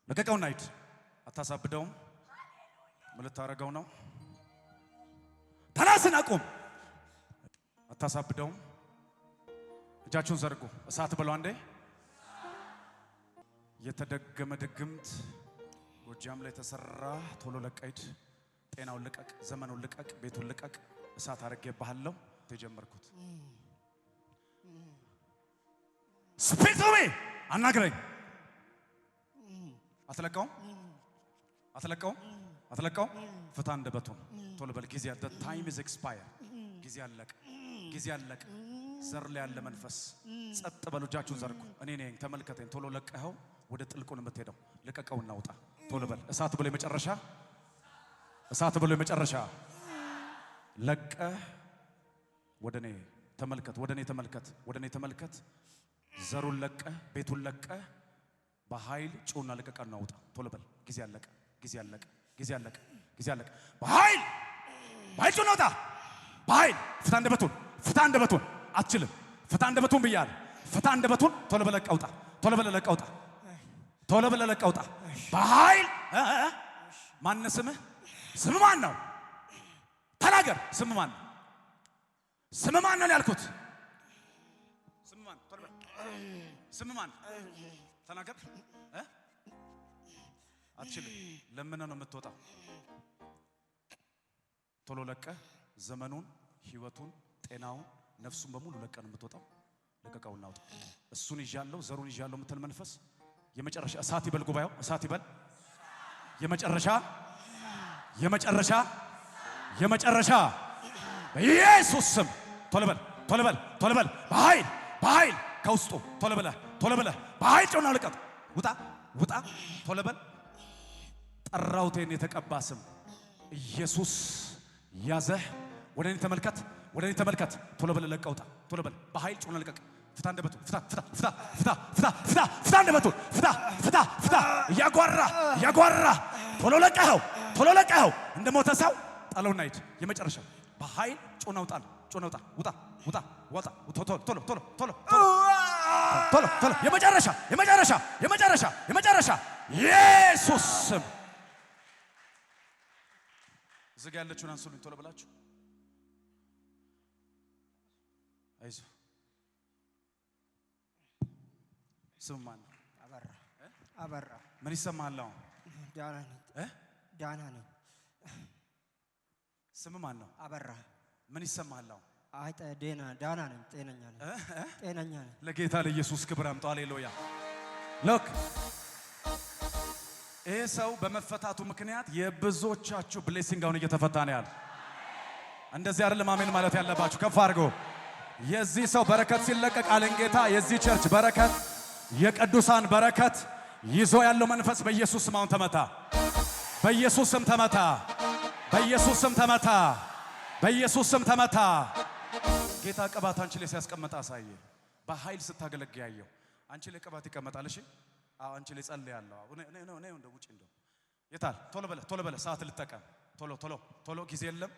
ለቀቀው ናይት አታሳብደውም ማለት ታረጋው ነው ተናስን አቁም አታሳብደውም እጃችሁን ዘርጉ እሳት በለው አንዴ የተደገመ ድግምት ጎጃም ላይ ተሰራ ቶሎ ለቀይድ ጤናውን ልቀቅ ዘመኑን ልቀቅ ቤቱን ልቀቅ እሳት አረጋባለሁ ተጀመርኩት ስፒሪቱሜ አናግረኝ አትለቀው ፍታ እንደበቱን ቶሎ በል ጊዜ the time is expire ጊዜ አለቀ ዘር ላይ ያለ መንፈስ ጸጥ በሉ እጃችሁን ዘርጉ እኔ ነኝ ተመልከተኝ ቶሎ ለቀኸው ወደ ጥልቁን የምትሄደው ለቀቀውና ውጣ ቶሎ በል እሳት ብሎ የመጨረሻ ለቀ ወደኔ ተመልከት ዘሩን ለቀ ቤቱን ለቀ በኃይል ጮና ለቀቀና ውጣ ቶሎ በል ጊዜ አለቀ በኃይል ጮና ውጣ በኃይል ፍታ እንደበቱን አትችልም ፍታ እንደበቱን ብያለሁ ፍታ እንደበቱን ቶሎ በል ለቀውጣ በኃይል ማን ስምህ ስም ማን ነው ተናገር ስም ማን ነው ያልኩት ስም ማን ተናገር አትችልም ለምን ነው የምትወጣው ቶሎ ለቀ ዘመኑን ህይወቱን ጤናውን ነፍሱን በሙሉ ለቀ ነው የምትወጣው ለቀቀውና ውጣ እሱን ይዣለሁ ዘሩን ይዣለሁ የምትል መንፈስ የመጨረሻ እሳት ይበል ጉባኤው እሳት ይበል የመጨረሻ በኢየሱስ ስም ቶሎ በል በኃይል ከውስጡ ቶሎ በል በኃይል ጮና ልቀቅ ውጣ ቶሎ በል ጠራውቴን የተቀባ ስም ኢየሱስ ያዘህ ወደኔ ተመልከት ቶሎ በል ለቀውጣ ቶሎ በል በኃይል ጮና ልቀቅ ፍታ እንደበቱ ፍታ እንደበቱ ፍታ ያጓራ ቶሎ ለቀኸው እንደሞተ ሰው ጣለውና ሂድ የመጨረሻ በኃይል ጮና ውጣ ውጣ ቶሎ የመጨረሻ ኢየሱስ ስም ዝጋ ያለችውን አንሱልኝ ቶሎ ብላችሁ አይዞ ስም ማን አበራ ምን ይሰማል አሁን ዳና ነኝ ስም ማን ነው አበራ ምን ይሰማል አሁን ዳና ነኝ ጤነኛ ነኝ ለጌታ ለኢየሱስ ክብር አምጡ ሃሌሉያ ሎክ ይሄ ሰው በመፈታቱ ምክንያት የብዙዎቻችሁ ብሌሲንግ አሁን እየተፈታ ነው ያለ እንደዚህ አይደለም አሜን ማለት ያለባችሁ ከፍ አድርገው የዚህ ሰው በረከት ሲለቀቅ አለን ጌታ የዚህ ቸርች በረከት የቅዱሳን በረከት ይዞ ያለው መንፈስ በኢየሱስ ስም አሁን ተመታ በኢየሱስ ስም ተመታ ጌታ ቅባት አንቺ ላይ ሲያስቀምጥ አሳየ በኃይል ስታገለግያየው አንቺ ላይ ቅባት ይቀመጣል እሺ አንቺ ላይ ጸልያለሁ ነው እንደው ውጪ እንደው የታል ቶሎ በለ ሰዓት ልጠቀም ቶሎ ጊዜ የለም